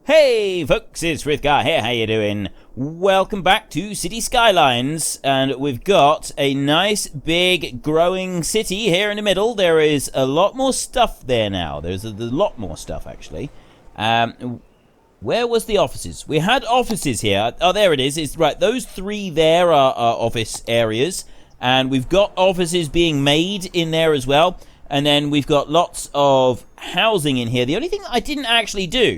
Hey folks, it's Frithgar here, how you doing? Welcome back to City Skylines, and we've got a nice big growing city here in the middle. There is a lot more stuff there now. There's a lot more stuff actually. Where was the offices? We had offices here. Oh, there it is. It's right, those three there are office areas, and we've got offices being made in there as well, and then we've got lots of housing in here. The only thing that I didn't actually do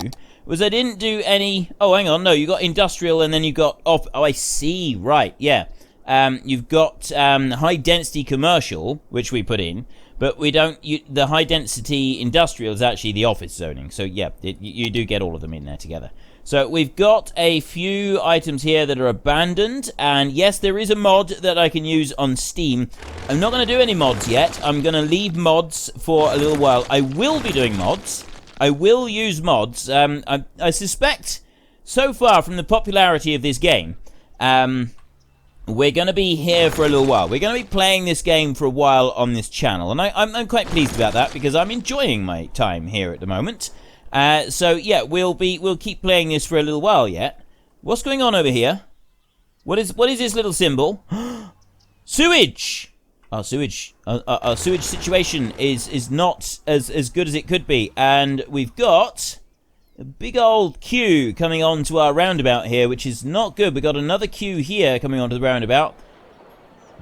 was I didn't do any... Oh, hang on. No, you got industrial and then you got... Oh, I see. Right, yeah. You've got high-density commercial, which we put in, but we don't... the high-density industrial is actually the office zoning. So, yeah, you do get all of them in there together. So, we've got a few items here that are abandoned, and yes, there is a mod that I can use on Steam. I'm not going to do any mods yet. I'm going to leave mods for a little while. I will be doing mods. I will use mods. I suspect, so far from the popularity of this game, we're going to be here for a little while. We're going to be playing this game for a while on this channel, and I'm quite pleased about that because I'm enjoying my time here at the moment. So yeah, we'll keep playing this for a little while yet. What's going on over here? What is this little symbol? Sewage. Our sewage situation is not as good as it could be, and we've got a big old queue coming on to our roundabout here, which is not good. We've got another queue here coming onto the roundabout.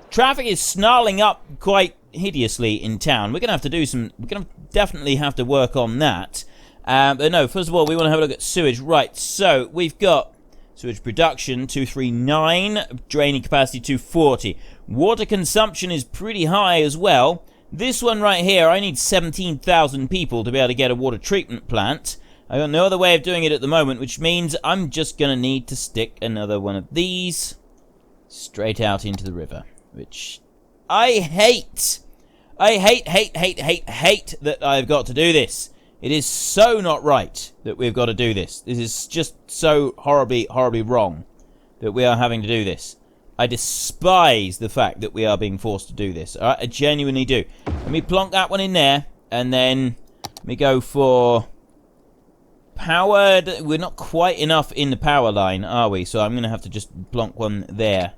Traffic is snarling up quite hideously in town. We're gonna have to do some. We're gonna definitely have to work on that. But no, first of all, we want to have a look at sewage. Right, so we've got sewage production 239, draining capacity 240. Water consumption is pretty high as well. This one right here, I need 17,000 people to be able to get a water treatment plant. I got no other way of doing it at the moment, which means I'm just going to need to stick another one of these straight out into the river, which I hate. I hate that I've got to do this. It is so not right that we've got to do this. This is just so horribly wrong that we are having to do this. I despise the fact that we are being forced to do this. Alright, I genuinely do. Let me plonk that one in there, and then let me go for powered. We're not quite enough in the power line, are we? So I'm going to have to just plonk one there.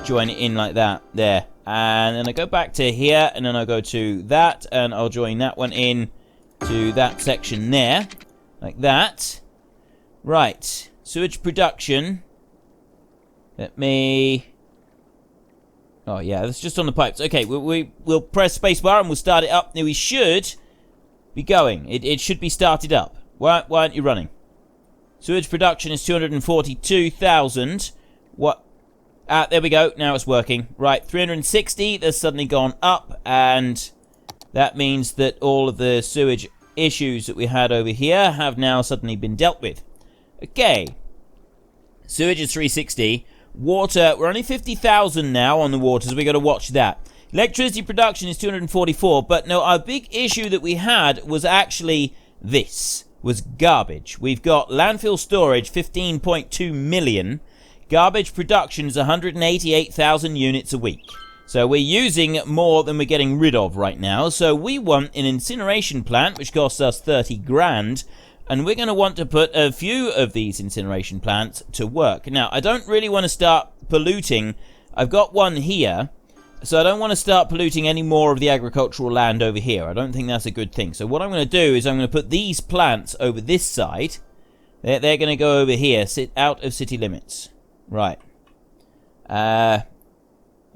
Join it in like that. There. And then I go back to here, and then I'll go to that, and I'll join that one in to that section there. Like that. Right. Sewage production. Let me... Oh, yeah, that's just on the pipes. Okay, we'll press spacebar and we'll start it up. Now, we should be going. It should be started up. Why aren't you running? Sewage production is 242,000. What? Ah, there we go. Now it's working. Right, 360. That's suddenly gone up. And that means that all of the sewage issues that we had over here have now suddenly been dealt with. Okay. Sewage is 360. Water, we're only 50,000 now on the water, so we got to watch that. Electricity production is 244, but no, our big issue that we had was actually this, was garbage. We've got landfill storage, 15.2 million. Garbage production is 188,000 units a week. So we're using more than we're getting rid of right now. So we want an incineration plant, which costs us 30 grand. And we're going to want to put a few of these incineration plants to work. Now, I don't really want to start polluting. I've got one here, so I don't want to start polluting any more of the agricultural land over here. I don't think that's a good thing. So what I'm going to do is I'm going to put these plants over this side. They're going to go over here, sit out of city limits. Right. I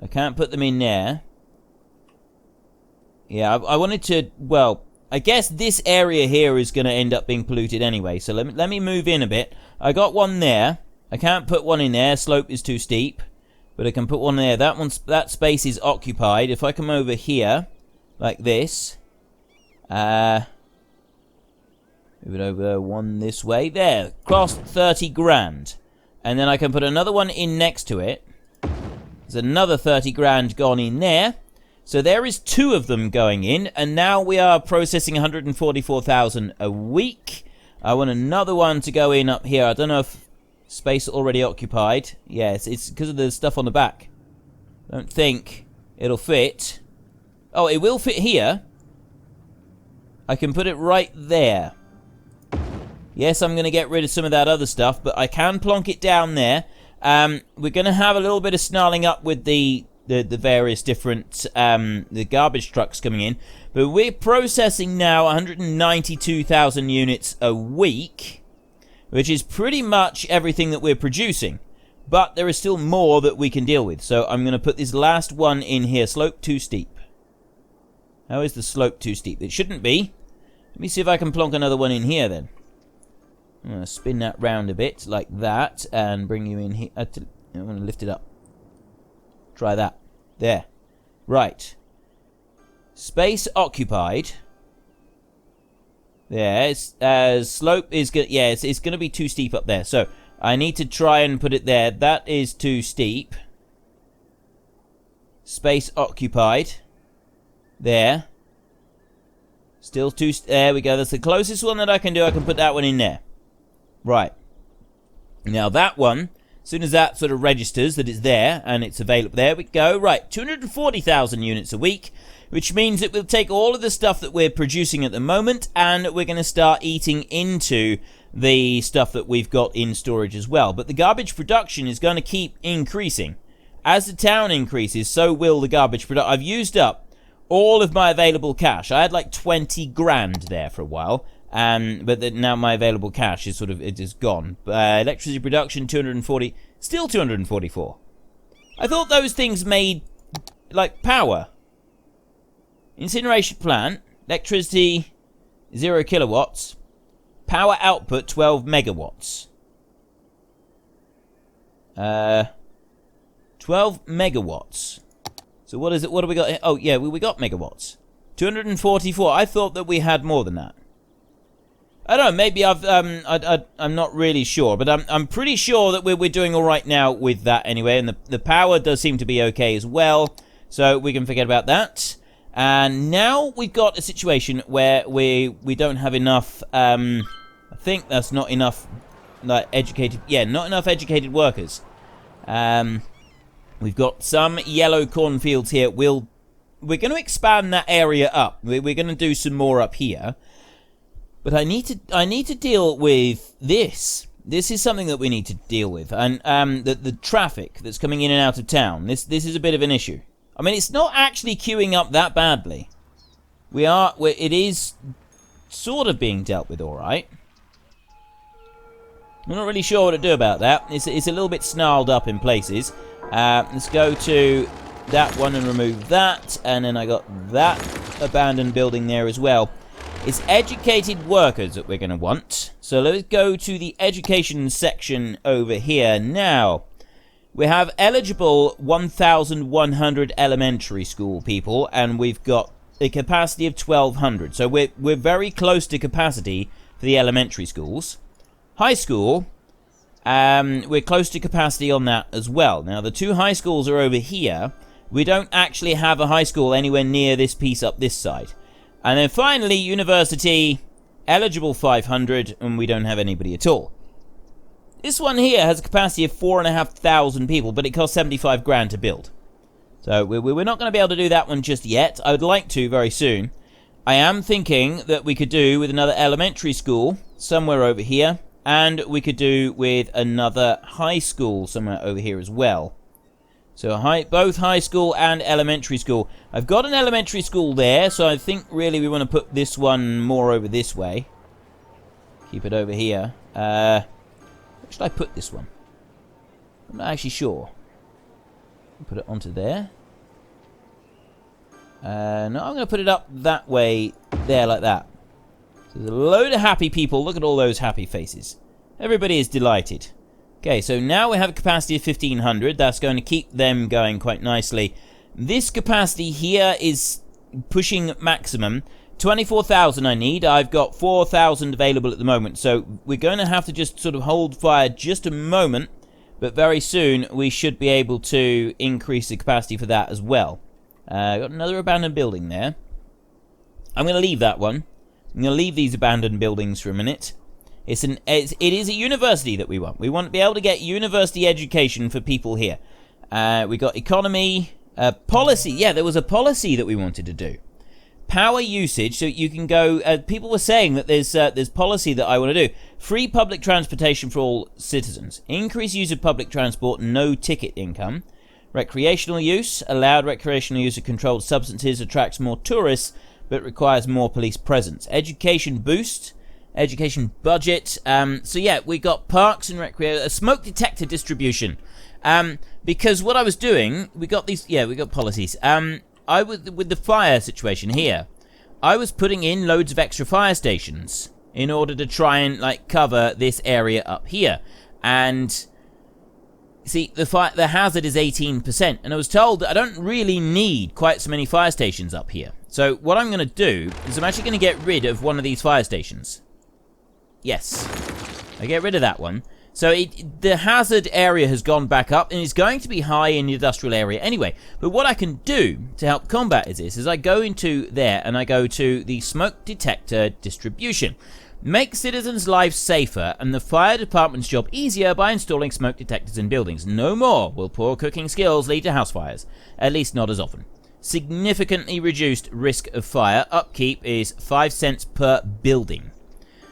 can't put them in there. Yeah, I wanted to, well... I guess this area here is going to end up being polluted anyway, so let me move in a bit. I got one there. I can't put one in there. Slope is too steep. But I can put one there. That space is occupied. If I come over here, like this. Move it over one this way. There. Cost 30 grand. And then I can put another one in next to it. There's another 30 grand gone in there. So there is two of them going in, and now we are processing 144,000 a week. I want another one to go in up here. I don't know if space already occupied. Yes, it's because of the stuff on the back. Don't think it'll fit. Oh, it will fit here. I can put it right there. Yes, I'm going to get rid of some of that other stuff, but I can plonk it down there. We're going to have a little bit of snarling up with the various different the garbage trucks coming in. But we're processing now 192,000 units a week, which is pretty much everything that we're producing. But there is still more that we can deal with. So I'm going to put this last one in here. Slope too steep. How is the slope too steep? It shouldn't be. Let me see if I can plonk another one in here then. I'm going to spin that round a bit like that and bring you in here. I want to lift it up. Try that. There. Right. Space occupied. There. Slope is good. Yeah, it's going to be too steep up there. So I need to try and put it there. That is too steep. Space occupied. There. Still too... There we go. That's the closest one that I can do. I can put that one in there. Right. Now that one, as soon as that sort of registers that it's there and it's available, there we go. Right, 240,000 units a week, which means it will take all of the stuff that we're producing at the moment and we're going to start eating into the stuff that we've got in storage as well. But the garbage production is going to keep increasing. As the town increases, so will the garbage production. I've used up all of my available cash. I had like 20 grand there for a while. But now my available cash is it is gone. Electricity production 240, still 244. I thought those things made like power. Incineration plant, electricity 0 kilowatts, power output 12 megawatts. 12 megawatts. So what is it? What have we got here? Oh yeah, we got megawatts. 244. I thought that we had more than that. I don't know, maybe I'm not really sure, but I'm pretty sure that we're doing all right now with that anyway, and the power does seem to be okay as well, so we can forget about that. And now we've got a situation where we don't have enough, I think that's not enough, like, educated, yeah, not enough educated workers. We've got some yellow cornfields here. We're going to expand that area up. We're going to do some more up here. But I need to deal with this. This is something that we need to deal with, and the traffic that's coming in and out of town. This is a bit of an issue. I mean, it's not actually queuing up that badly. It is sort of being dealt with, all right. I'm not really sure what to do about that. It's a little bit snarled up in places. Let's go to that one and remove that, and then I got that abandoned building there as well. It's educated workers that we're going to want. So let's go to the education section over here. Now, we have eligible 1,100 elementary school people, and we've got a capacity of 1,200. So we're very close to capacity for the elementary schools. High school, we're close to capacity on that as well. Now, the two high schools are over here. We don't actually have a high school anywhere near this piece up this side. And then finally, university, eligible 500, and we don't have anybody at all. This one here has a capacity of 4,500 people, but it costs 75 grand to build. So we're not going to be able to do that one just yet. I would like to very soon. I am thinking that we could do with another elementary school somewhere over here, and we could do with another high school somewhere over here as well. So both high school and elementary school. I've got an elementary school there, so I think really we want to put this one more over this way. Keep it over here. Where should I put this one? I'm not actually sure. Put it onto there. No, I'm going to put it up that way, there, like that. So there's a load of happy people. Look at all those happy faces. Everybody is delighted. Okay, so now we have a capacity of 1,500. That's going to keep them going quite nicely. This capacity here is pushing maximum. 24,000 I need. I've got 4,000 available at the moment. So we're going to have to just sort of hold fire just a moment. But very soon we should be able to increase the capacity for that as well. Got another abandoned building there. I'm going to leave that one. I'm going to leave these abandoned buildings for a minute. It is a university that we want. We want to be able to get university education for people here. We got economy, policy. Yeah, there was a policy that we wanted to do. power usage, so you can go, people were saying that there's policy that I want to do. Free public transportation for all citizens. Increase use of public transport, no ticket income. Recreational use. Allowed recreational use of controlled substances attracts more tourists, but requires more police presence. Education boost. Education budget. So yeah, we got parks and recreation. A smoke detector distribution. Because what I was doing, we got policies. I was, with the fire situation here, I was putting in loads of extra fire stations in order to try and, like, cover this area up here. And, see, the hazard is 18%, and I was told that I don't really need quite so many fire stations up here. So what I'm going to do is I'm actually going to get rid of one of these fire stations. Yes. I get rid of that one. So the hazard area has gone back up, and it's going to be high in the industrial area anyway. But what I can do to help combat this is I go into there, and I go to the smoke detector distribution. Make citizens' lives safer and the fire department's job easier by installing smoke detectors in buildings. No more will poor cooking skills lead to house fires. At least not as often. Significantly reduced risk of fire. Upkeep is 5 cents per building.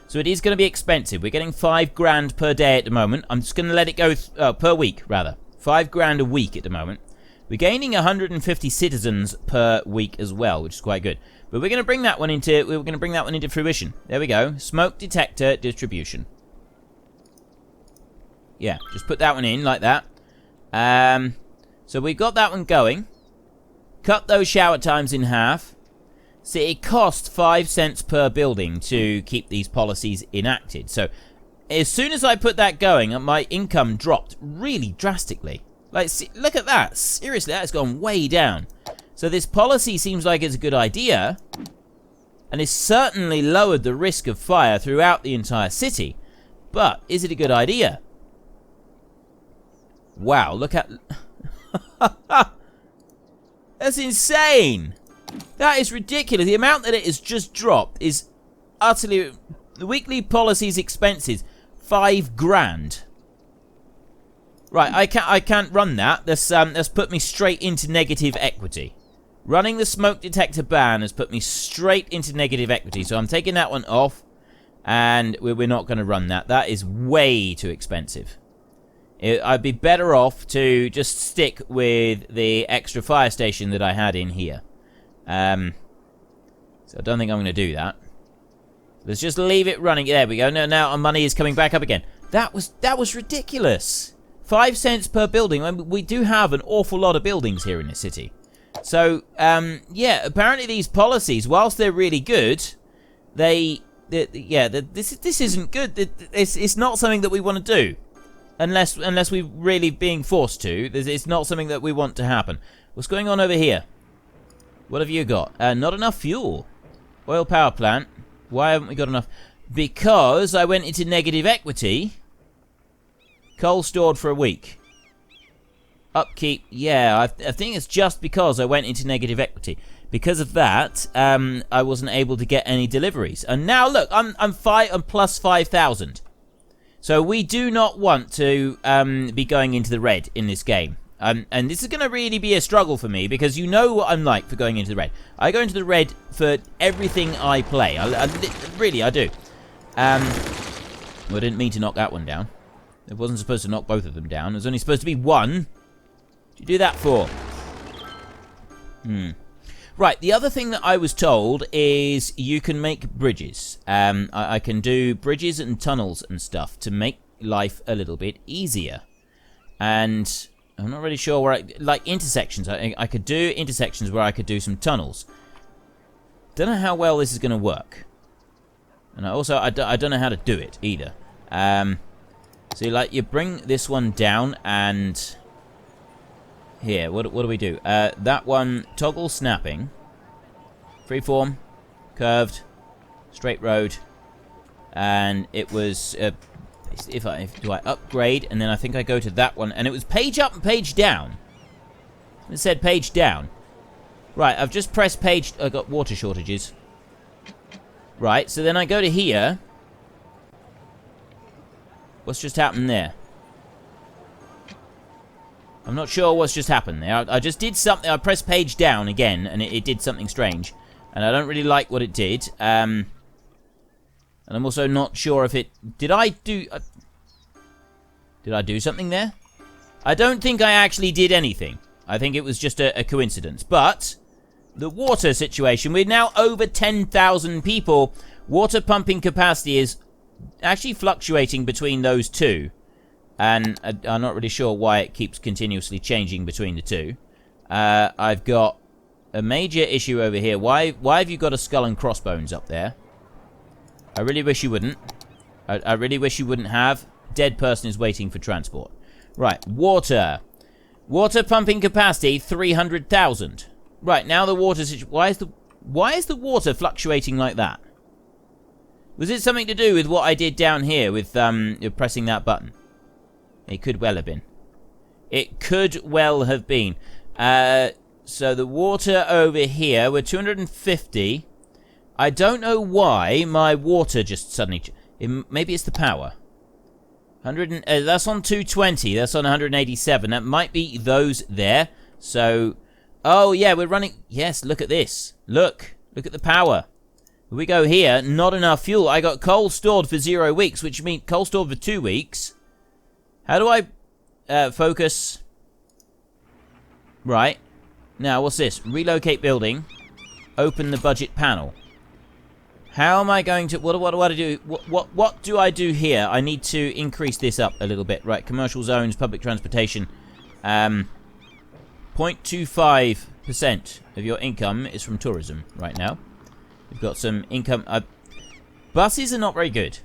So it is going to be expensive. We're getting $5 per day at the moment. I'm just going to let it go per week, rather. $5 a week at the moment. We're gaining 150 citizens per week as well, which is quite good. But we're going to bring that one into fruition. There we go. Smoke detector distribution. Yeah, just put that one in like that. So we've got that one going. Cut those shower times in half. See, it costs 5 cents per building to keep these policies enacted. So, as soon as I put that going, my income dropped really drastically. Like, see, look at that. Seriously, that's gone way down. So this policy seems like it's a good idea. And it's certainly lowered the risk of fire throughout the entire city. But, is it a good idea? Wow, look at... That's insane! That is ridiculous. The amount that it has just dropped is utterly... The weekly policy's expenses, $5,000. Right, I can't run that. That's put me straight into negative equity. Running the smoke detector ban has put me straight into negative equity. So I'm taking that one off, and we're not going to run that. That is way too expensive. I'd be better off to just stick with the extra fire station that I had in here. So I don't think I'm going to do that. Let's just leave it running. There we go. No, now our money is coming back up again. That was ridiculous. 5 cents per building. I mean, we do have an awful lot of buildings here in the city. So, yeah, apparently these policies, whilst they're really good, this isn't good. It's not something that we want to do. Unless we're really being forced to. It's not something that we want to happen. What's going on over here? What have you got? Not enough fuel. Oil power plant. Why haven't we got enough? Because I went into negative equity. Coal stored for a week. Upkeep. Yeah, I think it's just because I went into negative equity. Because of that, I wasn't able to get any deliveries. And now look, I'm plus 5,000. So we do not want to be going into the red in this game. And this is going to really be a struggle for me, because you know what I'm like for going into the red. I go into the red for everything I play. Really, I do. Well, I didn't mean to knock that one down. It wasn't supposed to knock both of them down. It was only supposed to be one. What did you do that for? Right, the other thing that I was told is you can make bridges. I can do bridges and tunnels and stuff to make life a little bit easier. And I'm not really sure where like intersections. I could do intersections where I could do some tunnels. Don't know how well this is going to work. And I don't know how to do it either. So like you bring this one down and here, what do we do? That one, toggle snapping. Freeform, curved, straight road. And it was do I upgrade, and then I think I go to that one, and it was page up and page down. It said page down. Right, I've just pressed page. I got water shortages. Right, so then I go to here. What's just happened there? I'm not sure what's just happened there. I just did something. I pressed page down again, and it did something strange. And I don't really like what it did. And I'm also not sure if it... Did I do something there? I don't think I actually did anything. I think it was just a coincidence. But the water situation, we're now over 10,000 people. Water pumping capacity is actually fluctuating between those two. And I'm not really sure why it keeps continuously changing between the two. I've got a major issue over here. Why have you got a skull and crossbones up there? I really wish you wouldn't. I really wish you wouldn't have. Dead person is waiting for transport. Right, water. Water pumping capacity, 300,000. Right, now the water situation... Why is the water fluctuating like that? Was it something to do with what I did down here with pressing that button? It could well have been. It could well have been. So the water over here, we're 250. I don't know why my water just suddenly... maybe it's the power. That's on 220. That's on 187. That might be those there. So... Oh, yeah, we're running... Yes, look at this. Look at the power. We go here, not enough fuel. I got coal stored for 0 weeks, which means coal stored for 2 weeks. How do I focus? Right. Now, what's this? Relocate building. Open the budget panel. How am I going to... What do I do? What do I do here? I need to increase this up a little bit. Right, commercial zones, public transportation. 0.25% of your income is from tourism right now. We've got some income... buses are not very good.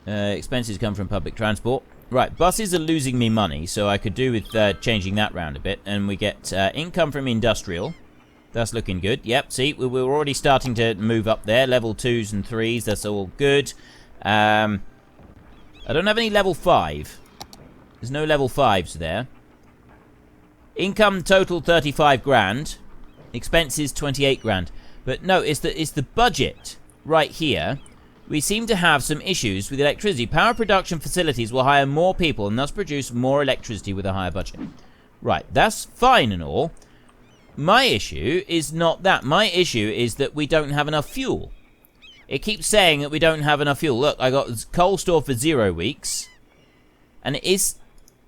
Expenses come from public transport. Right, buses are losing me money, so I could do with changing that round a bit. And we get income from industrial. That's looking good. Yep, see, we're already starting to move up there. Level 2s and 3s, that's all good. I don't have any level 5. There's no level 5s there. Income total 35 grand. Expenses 28 grand. But no, it's the budget right here. We seem to have some issues with electricity. Power production facilities will hire more people and thus produce more electricity with a higher budget. Right, that's fine and all. My issue is not that. My issue is that we don't have enough fuel. It keeps saying that we don't have enough fuel. Look, I got coal stored for 0 weeks. And is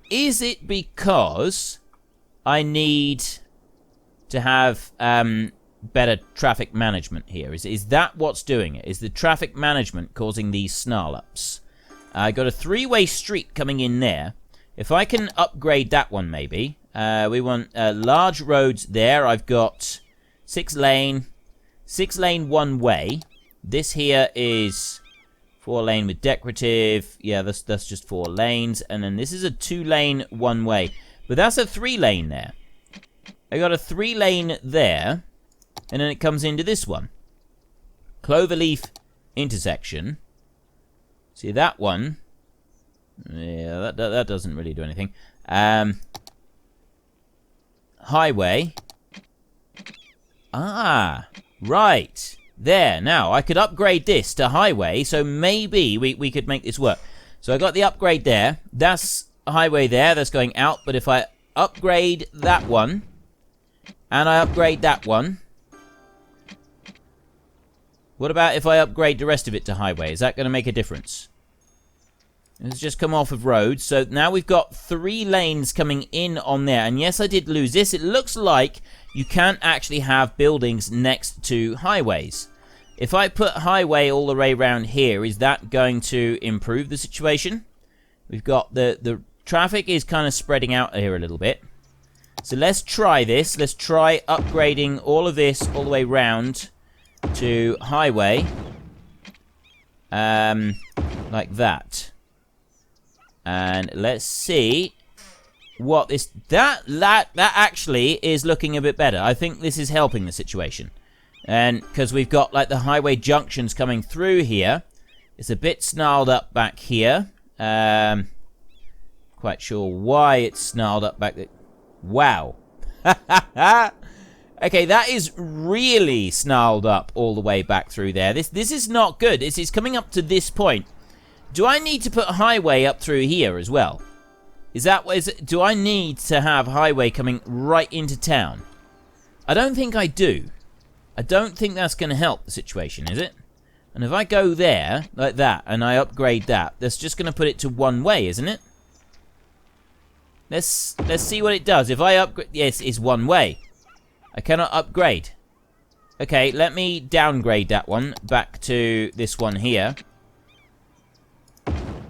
it because I need to have better traffic management here? Is that what's doing it? Is the traffic management causing these snarl-ups? I got a 3-way street coming in there. If I can upgrade that one, maybe. We want large roads there. I've got 6-lane, 6-lane one-way. This here is 4-lane with decorative. Yeah, that's just 4 lanes. And then this is a 2-lane one-way. But that's a 3-lane there. I got a 3-lane there. And then it comes into this one. Cloverleaf intersection. See that one? Yeah, that doesn't really do anything. Highway. Ah, right. There. Now, I could upgrade this to highway, so maybe we could make this work. So I got the upgrade there. That's a highway there. That's going out. But if I upgrade that one, and I upgrade that one... What about if I upgrade the rest of it to highway? Is that going to make a difference? Let's just come off of roads. So now we've got 3 lanes coming in on there. And yes, I did lose this. It looks like you can't actually have buildings next to highways. If I put highway all the way around here, is that going to improve the situation? We've got the traffic is kind of spreading out here a little bit. So let's try this. Let's try upgrading all of this all the way round to highway, like that, and let's see what this that actually is looking a bit better. I think this is helping the situation, and because we've got like the highway junctions coming through here, it's a bit snarled up back here. Quite sure why it's snarled up back there. Wow. Okay, that is really snarled up all the way back through there. This is not good. This is coming up to this point. Do I need to put highway up through here as well? Do I need to have highway coming right into town? I don't think I do. I don't think that's going to help the situation, is it? And if I go there, like that, and I upgrade that, that's just going to put it to one way, isn't it? Let's see what it does. If I upgrade... Yes, it's one way. I cannot upgrade. Okay, let me downgrade that one back to this one here.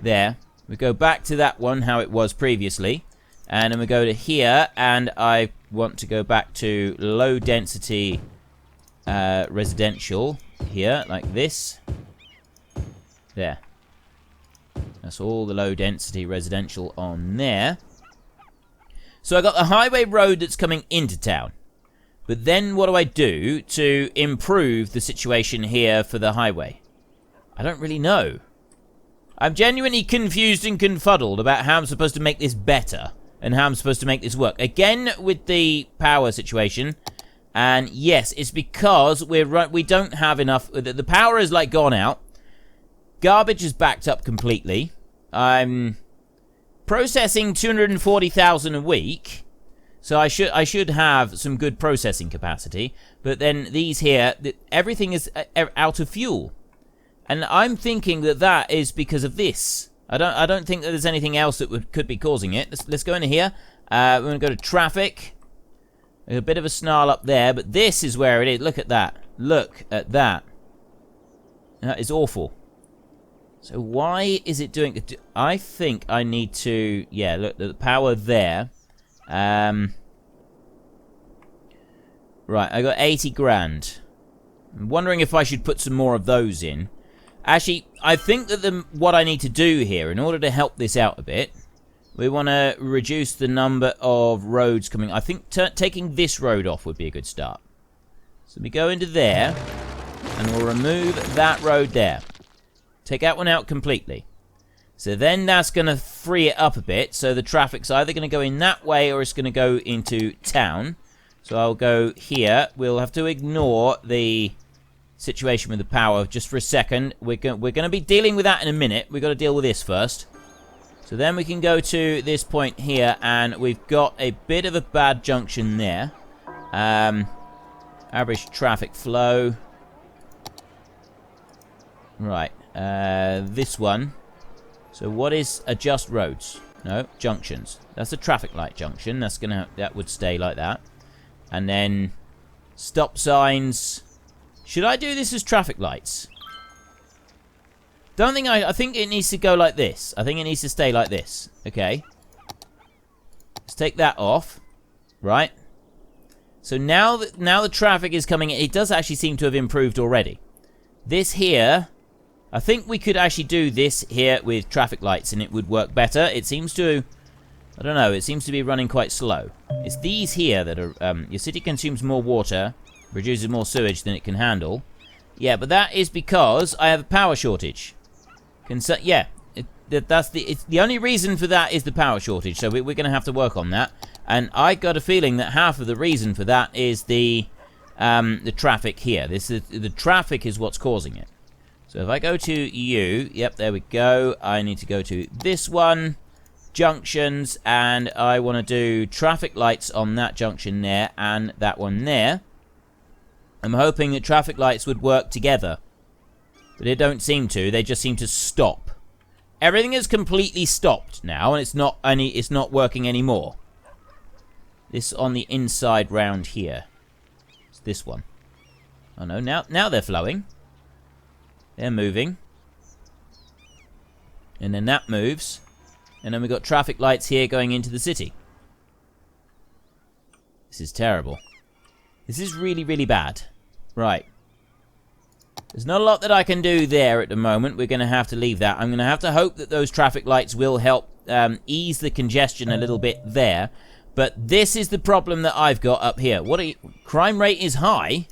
There. We go back to that one, how it was previously. And then we go to here, and I want to go back to low density residential here, like this. There. That's all the low density residential on there. So I got the highway road that's coming into town. But then what do I do to improve the situation here for the highway? I don't really know. I'm genuinely confused and confuddled about how I'm supposed to make this better. And how I'm supposed to make this work. Again, with the power situation. And yes, it's because we don't have enough. The power is like gone out. Garbage is backed up completely. I'm processing 240,000 a week. So I should have some good processing capacity. But then these here, everything is out of fuel. And I'm thinking that is because of this. I don't think that there's anything else that could be causing it. Let's go into here. We're going to go to traffic. There's a bit of a snarl up there, but this is where it is. Look at that. Look at that. That is awful. So why is it doing... I think I need to... Yeah, look, the power there. Right, I got 80 grand. I'm wondering if I should put some more of those in. Actually, I think that what I need to do here, in order to help this out a bit, we want to reduce the number of roads coming. I think taking this road off would be a good start. So we go into there, and we'll remove that road there. Take that one out completely. So then that's going to free it up a bit, so the traffic's either going to go in that way, or it's going to go into town. So I'll go here. We'll have to ignore the... situation with the power just for a second. We're going to be dealing with that in a minute. We've got to deal with this first. So then we can go to this point here, and we've got a bit of a bad junction there. Average traffic flow. Right. This one. So what is adjust roads? No, junctions. That's a traffic light junction. That would stay like that. And then stop signs. Should I do this as traffic lights? Don't think I think it needs to go like this. I think it needs to stay like this. Okay. Let's take that off. Right. So now the traffic is coming in. It does actually seem to have improved already. This here, I think we could actually do this here with traffic lights and it would work better. It seems to, I don't know, it seems to be running quite slow. It's these here that are, your city consumes more water, produces more sewage than it can handle. Yeah, but that is because I have a power shortage. Yeah, it's the only reason for that is the power shortage. So we're going to have to work on that. And I got a feeling that half of the reason for that is the traffic here. The traffic is what's causing it. So if I go to you, yep, there we go. I need to go to this one, junctions, and I want to do traffic lights on that junction there and that one there. I'm hoping that traffic lights would work together. But they don't seem to. They just seem to stop. Everything is completely stopped now, and it's not working anymore. This on the inside round here. It's this one. Oh no, now they're flowing. They're moving. And then that moves. And then we've got traffic lights here going into the city. This is terrible. This is really, really bad. Right. There's not a lot that I can do there at the moment. We're going to have to leave that. I'm going to have to hope that those traffic lights will help ease the congestion a little bit there. But this is the problem that I've got up here. Crime rate is high.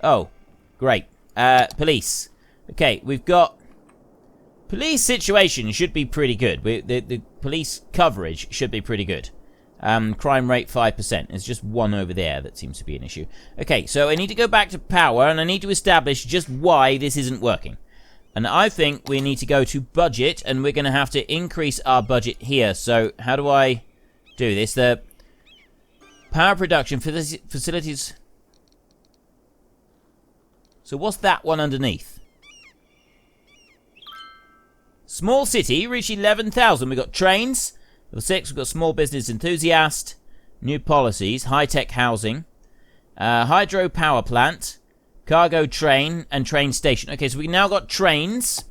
Oh, great. Police. Okay, we've got... Police situation should be pretty good. The police coverage should be pretty good. Crime rate 5%. There's just one over there that seems to be an issue. Okay, so I need to go back to power, and I need to establish just why this isn't working. And I think we need to go to budget, and we're going to have to increase our budget here. So how do I do this? The power production for facilities... So what's that one underneath? Small city, reach 11,000. We've got trains. Level 6, we've got small business enthusiast. New policies, high-tech housing. Hydro power plant. Cargo train and train station. Okay, so we now got trains.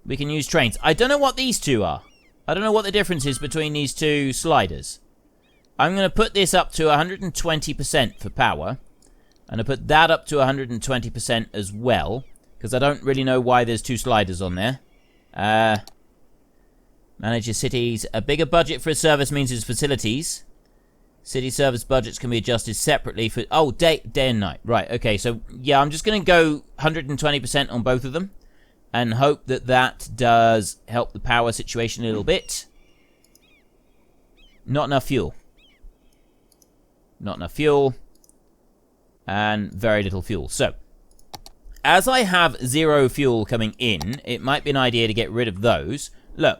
We can use trains. I don't know what these two are. I don't know what the difference is between these two sliders. I'm going to put this up to 120% for power. And I put that up to 120% as well. Because I don't really know why there's two sliders on there. Manage your cities. A bigger budget for a service means its facilities. City service budgets can be adjusted separately for... Oh, day and night. Right, okay. So, yeah, I'm just going to go 120% on both of them. And hope that that does help the power situation a little bit. Not enough fuel. Not enough fuel. And very little fuel. So, as I have 0 fuel coming in, it might be an idea to get rid of those. Look,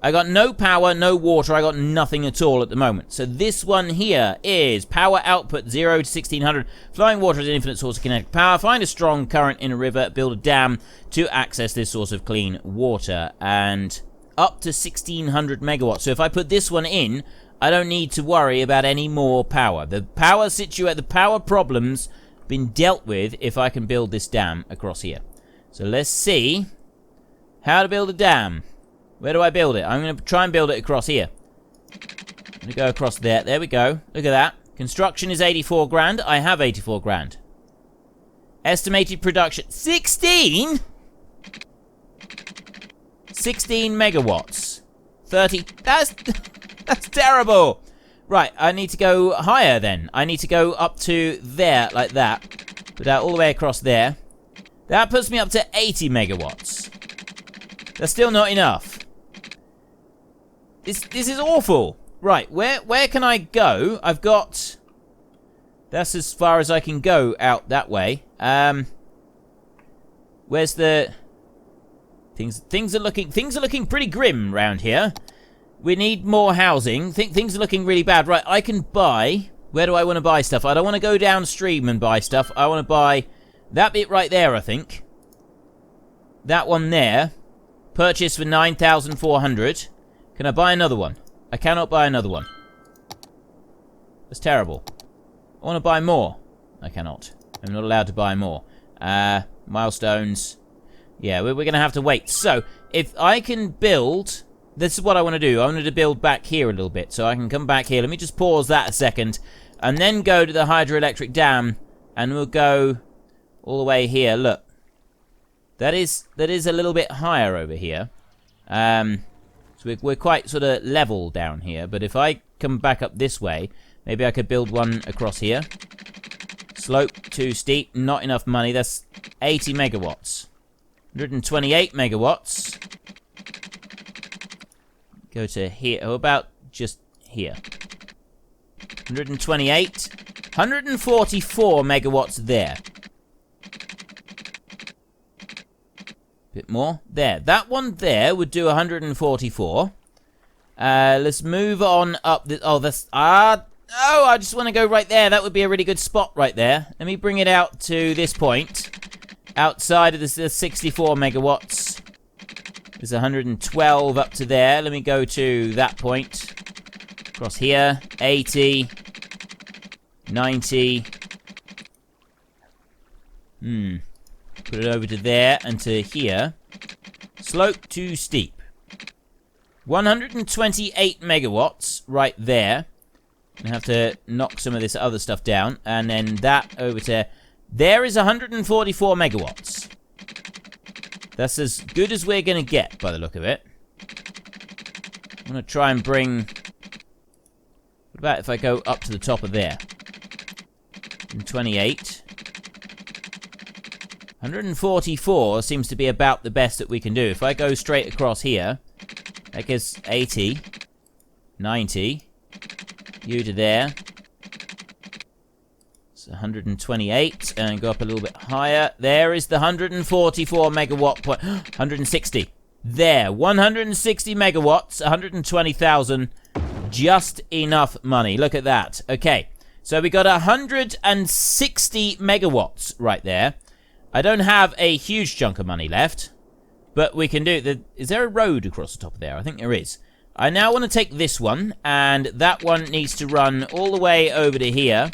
I got no power, no water, I got nothing at all at the moment. So this one here is power output 0 to 1600. Flowing water is an infinite source of kinetic power. Find a strong current in a river, build a dam to access this source of clean water. And up to 1600 megawatts. So if I put this one in, I don't need to worry about any more power. The power problems been dealt with if I can build this dam across here. So let's see how to build a dam. Where do I build it? I'm going to try and build it across here. I'm going to go across there. There we go. Look at that. Construction is 84 grand. I have 84 grand. Estimated production 16? 16 megawatts. 30. That's terrible. Right, I need to go higher then. I need to go up to there, like that. Put that all the way across there. That puts me up to 80 megawatts. That's still not enough. This is awful. Right, where can I go? I've got... That's as far as I can go out that way. Where's the... Things are looking pretty grim around here. We need more housing. Things are looking really bad. Right, I can buy... Where do I want to buy stuff? I don't want to go downstream and buy stuff. I want to buy that bit right there, I think. That one there. Purchase for 9,400. Can I buy another one? I cannot buy another one. That's terrible. I want to buy more. I cannot. I'm not allowed to buy more. Milestones. Yeah, we're going to have to wait. So, if I can build... This is what I want to do. I wanted to build back here a little bit. So I can come back here. Let me just pause that a second. And then go to the hydroelectric dam. And we'll go all the way here. Look. That is a little bit higher over here. So we're quite sort of level down here. But if I come back up this way, maybe I could build one across here. Slope too steep. Not enough money. That's 80 megawatts. 128 megawatts. Go to here. How about just here? 128. 144 megawatts there. Bit more. There. That one there would do 144. Let's move on up. That's... Oh, I just want to go right there. That would be a really good spot right there. Let me bring it out to this point. Outside of this, 64 megawatts. There's 112 up to there. Let me go to that point. Across here. 80. 90. Put it over to there and to here. Slope too steep. 128 megawatts right there. I have to knock some of this other stuff down. And then that over to... There is 144 megawatts. That's as good as we're going to get, by the look of it. I'm going to try and bring... What about if I go up to the top of there? 128. 144 seems to be about the best that we can do. If I go straight across here, that gives 80. 90. You to there. It's 128. And go up a little bit higher. There is the 144 megawatt point. 160. There. 160 megawatts. 120,000. Just enough money. Look at that. Okay. So we got 160 megawatts right there. I don't have a huge chunk of money left, but we can do... Is there a road across the top of there? I think there is. I now want to take this one, and that one needs to run all the way over to here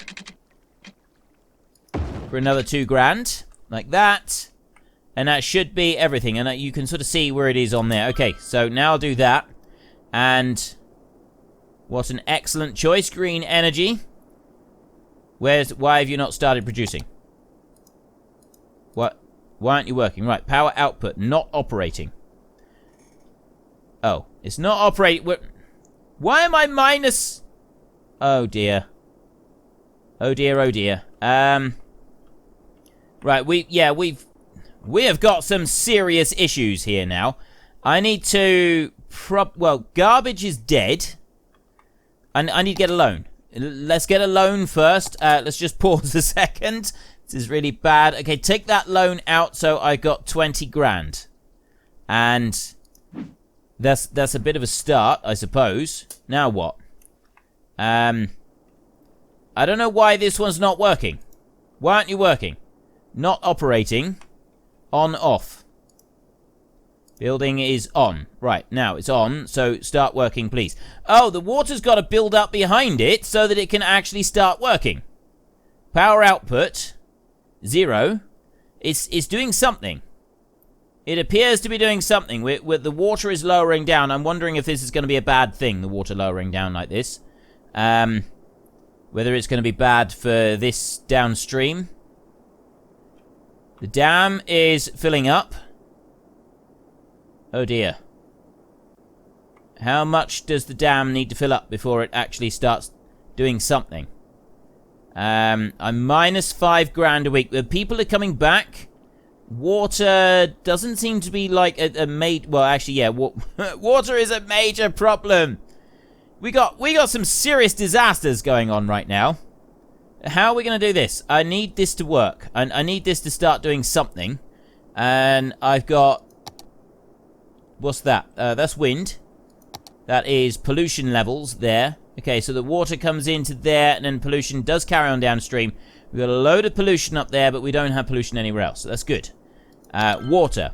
for another 2 grand, like that. And that should be everything, and you can sort of see where it is on there. Okay, so now I'll do that, and what an excellent choice, green energy. Why have you not started producing? What? Why aren't you working? Right, power output, not operating. Oh, it's not operating. Why am I minus? Oh dear. Oh dear, oh dear. Right, we have got some serious issues here now. I need to well, garbage is dead. I need to get a loan. Let's get a loan first. Let's just pause a second. This is really bad. Okay, take that loan out, so I got 20 grand. And that's a bit of a start, I suppose. Now what? I don't know why this one's not working. Why aren't you working? Not operating. On, off. Building is on. Right, now it's on, so start working, please. Oh, the water's got to build up behind it so that it can actually start working. Power output, 0. It's doing something. It appears to be doing something. The water is lowering down. I'm wondering if this is going to be a bad thing, the water lowering down like this. Whether it's going to be bad for this downstream. The dam is filling up. Oh dear. How much does the dam need to fill up before it actually starts doing something? I'm minus 5 grand a week. The people are coming back. Water doesn't seem to be like a major... Well, actually, yeah. Water is a major problem. We got some serious disasters going on right now. How are we going to do this? I need this to work. I need this to start doing something. And I've got... What's that? That's wind. That is pollution levels there. Okay, so the water comes into there, and then pollution does carry on downstream. We've got a load of pollution up there, but we don't have pollution anywhere else, so that's good. Water.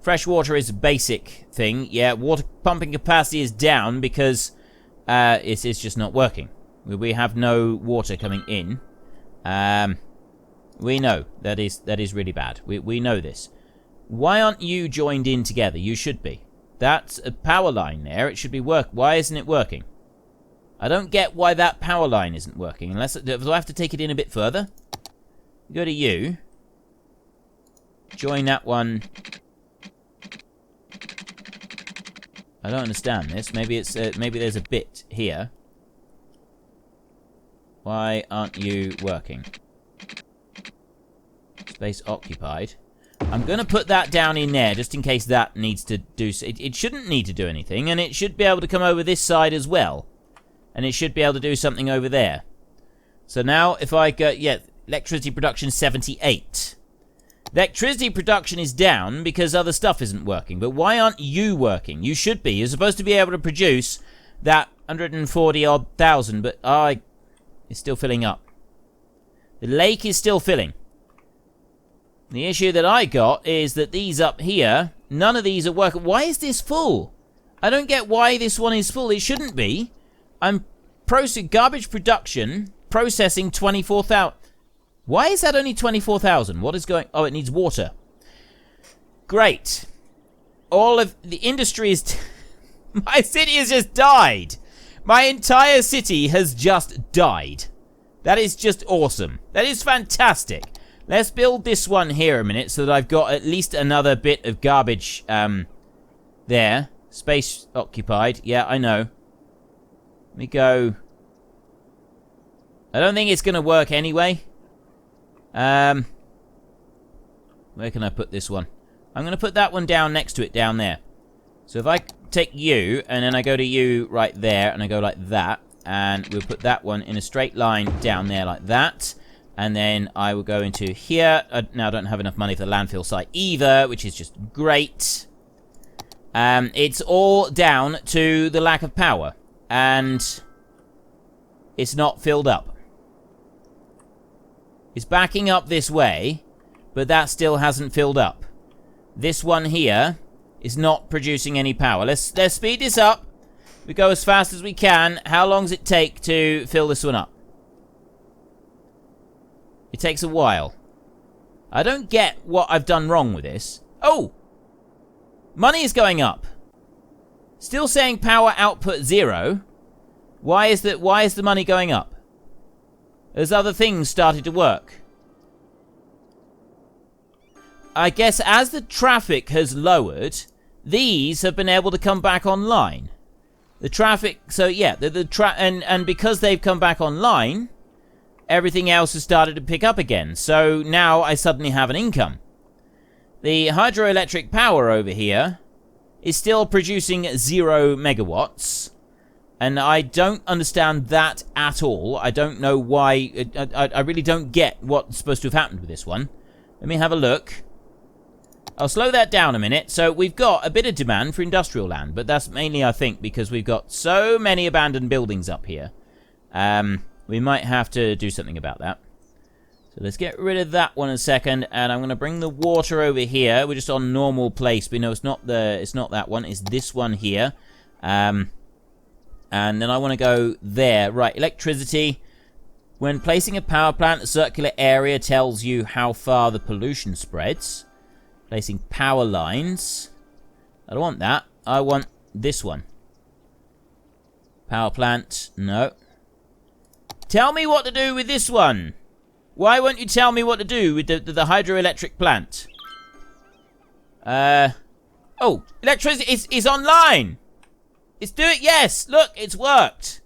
Fresh water is a basic thing. Yeah, water pumping capacity is down because it's just not working. We have no water coming in. We know that is really bad. We know this. Why aren't you joined in together? You should be. That's a power line there. It should be Why isn't it working? I don't get why that power line isn't working. Unless do I have to take it in a bit further? Go to you. Join that one. I don't understand this. Maybe it's maybe there's a bit here. Why aren't you working? Space occupied. I'm going to put that down in there, just in case that needs to do... It shouldn't need to do anything, and it should be able to come over this side as well. And it should be able to do something over there. So now, if I go... Yeah, electricity production 78. Electricity production is down because other stuff isn't working. But why aren't you working? You should be. You're supposed to be able to produce that 140-odd thousand, but it's still filling up. The lake is still filling. The issue that I got is that these up here, none of these are working. Why is this full? I don't get why this one is full. It shouldn't be. I'm garbage production, processing 24,000. Why is that only 24,000? What is going... Oh, it needs water. Great. All of the industry is... My city has just died. My entire city has just died. That is just awesome. That is fantastic. Let's build this one here a minute so that I've got at least another bit of garbage there. Space occupied. Yeah, I know. Let me go. I don't think it's going to work anyway. Where can I put this one? I'm going to put that one down next to it down there. So if I take you and then I go to you right there and I go like that. And we'll put that one in a straight line down there like that. And then I will go into here. Now I don't have enough money for the landfill site either, which is just great. It's all down to the lack of power. And it's not filled up. It's backing up this way. but that still hasn't filled up. This one here is not producing any power. Let's speed this up. We go as fast as we can. How long does it take to fill this one up? It takes a while. I don't get what I've done wrong with this. Oh! Money is going up. Still saying power output 0. Why is the money going up? Has other things started to work? I guess as the traffic has lowered, these have been able to come back online. The traffic, so yeah, and because they've come back online, everything else has started to pick up again. So now I suddenly have an income. The hydroelectric power over here is still producing 0 megawatts. And I don't understand that at all. I don't know why. I really don't get what's supposed to have happened with this one. Let me have a look. I'll slow that down a minute. So we've got a bit of demand for industrial land, but that's mainly, I think, because we've got so many abandoned buildings up here. We might have to do something about that. So let's get rid of that one in a second, and I'm going to bring the water over here. We're just on normal place, but no, it's not that one. It's this one here. And then I want to go there. Right, electricity. When placing a power plant, a circular area tells you how far the pollution spreads. Placing power lines. I don't want that. I want this one. Power plant. No. Tell me what to do with this one. Why won't you tell me what to do with the hydroelectric plant? Oh, electricity is online. It's doing, yes, look, it's worked.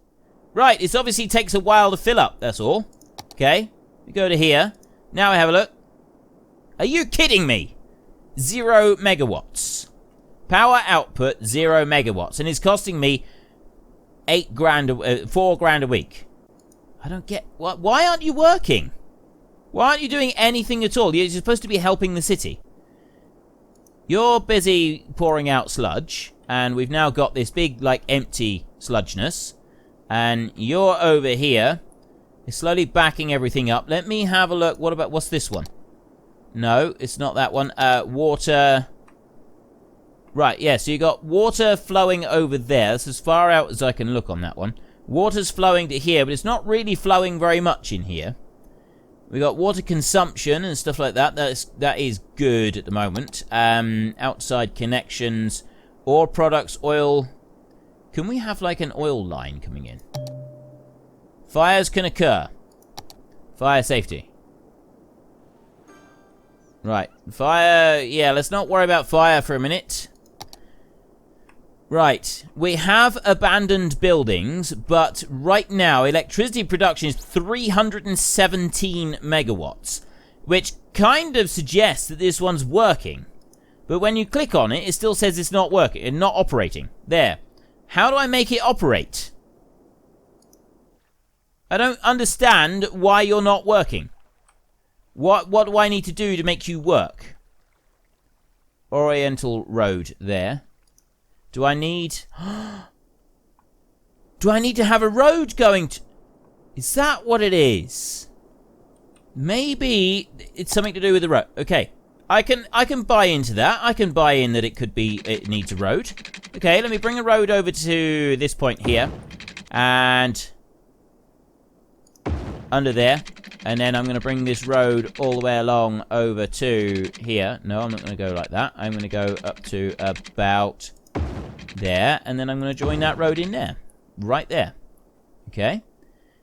Right, it obviously takes a while to fill up, that's all. Okay, we go to here. Now I have a look. Are you kidding me? 0 megawatts. Power output, 0 megawatts. And it's costing me 4 grand a week. I don't get, why aren't you working? Why aren't you doing anything at all? You're supposed to be helping the city. You're busy pouring out sludge. And we've now got this big, like, empty sludgeness. And you're over here. You're slowly backing everything up. Let me have a look. What's this one? No, it's not that one. Water. Right, yeah, so you got water flowing over there. That's as far out as I can look on that one. Water's flowing to here, but it's not really flowing very much in here. We got water consumption and stuff like that. That is good at the moment. Outside connections. Ore products, oil. Can we have like an oil line coming in? Fires can occur. Fire safety. Right. Fire. Yeah, let's not worry about fire for a minute. Right. We have abandoned buildings, but right now electricity production is 317 megawatts, which kind of suggests that this one's working. But when you click on it, it still says it's not working and not operating. There. How do I make it operate? I don't understand why you're not working. What do I need to do to make you work? Oriental Road there. Do I need... Do I need to have a road going to... Is that what it is? Maybe it's something to do with the road. Okay. I can buy into that. I can buy in that it needs a road. Okay, let me bring a road over to this point here. And under there. And then I'm going to bring this road all the way along over to here. No, I'm not going to go like that. I'm going to go up to about there. And then I'm going to join that road in there. Right there. Okay.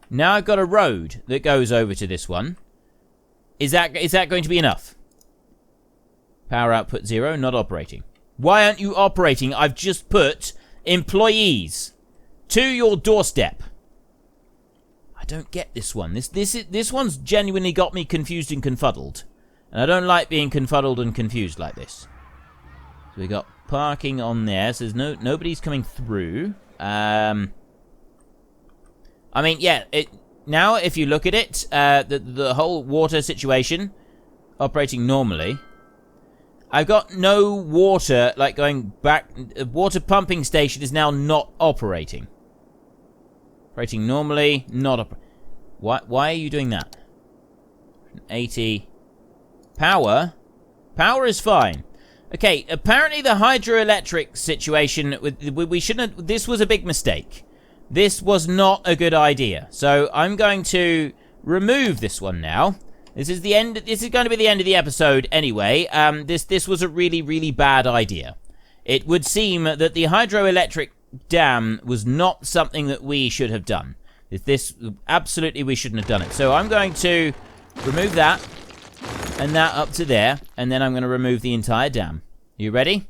Now I've got a road that goes over to this one. Is that going to be enough? Power output 0, not operating. Why aren't you operating? I've just put employees to your doorstep. I don't get this one. This one's genuinely got me confused and confuddled. And I don't like being confuddled and confused like this. So we got parking on there. So there's nobody's coming through. I mean, yeah. Now, if you look at it, the whole water situation operating normally. I've got no water, like, going back. The water pumping station is now not operating. Operating normally, not operating. Why are you doing that? 80. Power is fine. Okay, apparently the hydroelectric situation, we shouldn't have, this was a big mistake. This was not a good idea. So I'm going to remove this one now. This is the end, this is going to be the end of the episode anyway. This was a really, really bad idea. It would seem that the hydroelectric dam was not something that we should have done. This absolutely, we shouldn't have done it. So I'm going to remove that and that up to there, and then I'm going to remove the entire dam. You ready?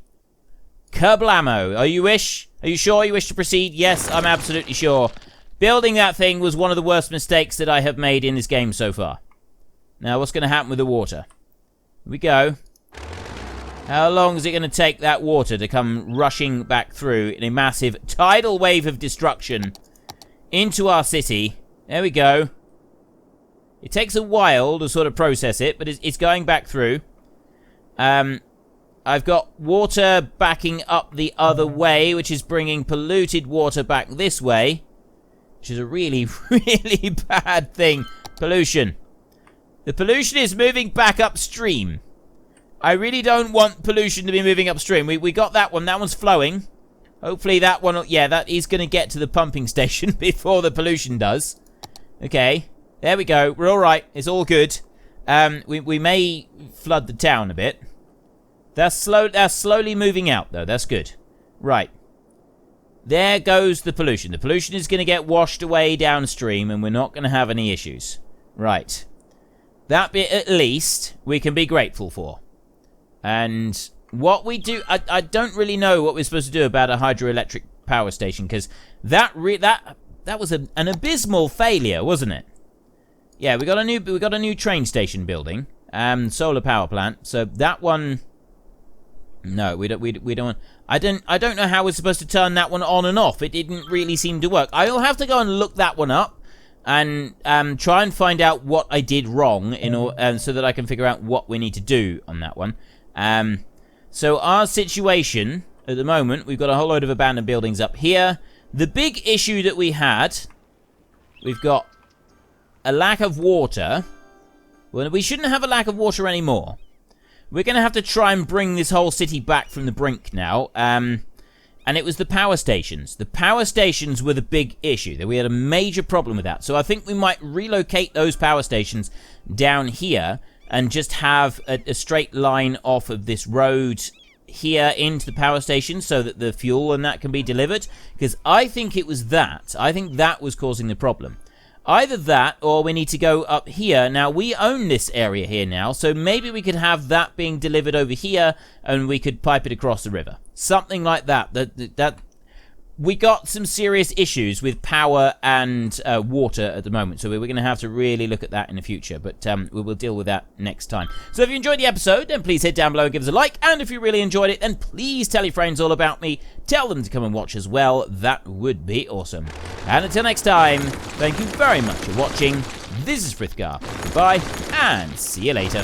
Kablamo! Are you sure you wish to proceed? Yes, I'm absolutely sure. Building that thing was one of the worst mistakes that I have made in this game so far. Now, what's going to happen with the water? Here we go. How long is it going to take that water to come rushing back through in a massive tidal wave of destruction into our city? There we go. It takes a while to sort of process it, but it's going back through. I've got water backing up the other way, which is bringing polluted water back this way, which is a really, really bad thing. Pollution. The pollution is moving back upstream. I really don't want pollution to be moving upstream. We got that one. That one's flowing. Hopefully that one, yeah, that is going to get to the pumping station before the pollution does. Okay. There we go. We're all right. It's all good. We may flood the town a bit. That's slowly moving out, though. That's good. Right. There goes the pollution. The pollution is going to get washed away downstream, and we're not going to have any issues. Right. That bit, at least, we can be grateful for. And what we do... I don't really know what we're supposed to do about a hydroelectric power station, because that was an abysmal failure, wasn't it? Yeah, we got a new train station building. Solar power plant. So that one... No, we don't. I don't know how we're supposed to turn that one on and off. It didn't really seem to work. I'll have to go and look that one up and try and find out what I did wrong so that I can figure out what we need to do on that one. So our situation at the moment, we've got a whole load of abandoned buildings up here. The big issue that we had, we've got a lack of water. Well, we shouldn't have a lack of water anymore. We're going to have to try and bring this whole city back from the brink now. And it was the power stations. The power stations were the big issue. We had a major problem with that. So I think we might relocate those power stations down here and just have a straight line off of this road here into the power station so that the fuel and that can be delivered. Because I think it was that. I think that was causing the problem. Either that, or we need to go up here. Now, we own this area here now, so maybe we could have that being delivered over here, and we could pipe it across the river. Something like that. That we got some serious issues with power and water at the moment, so we're going to have to really look at that in the future, but we will deal with that next time. So if you enjoyed the episode, then please hit down below and give us a like, and if you really enjoyed it, then please tell your friends all about me. Tell them to come and watch as well. That would be awesome. And until next time, thank you very much for watching. This is Frithgar. Goodbye, and see you later.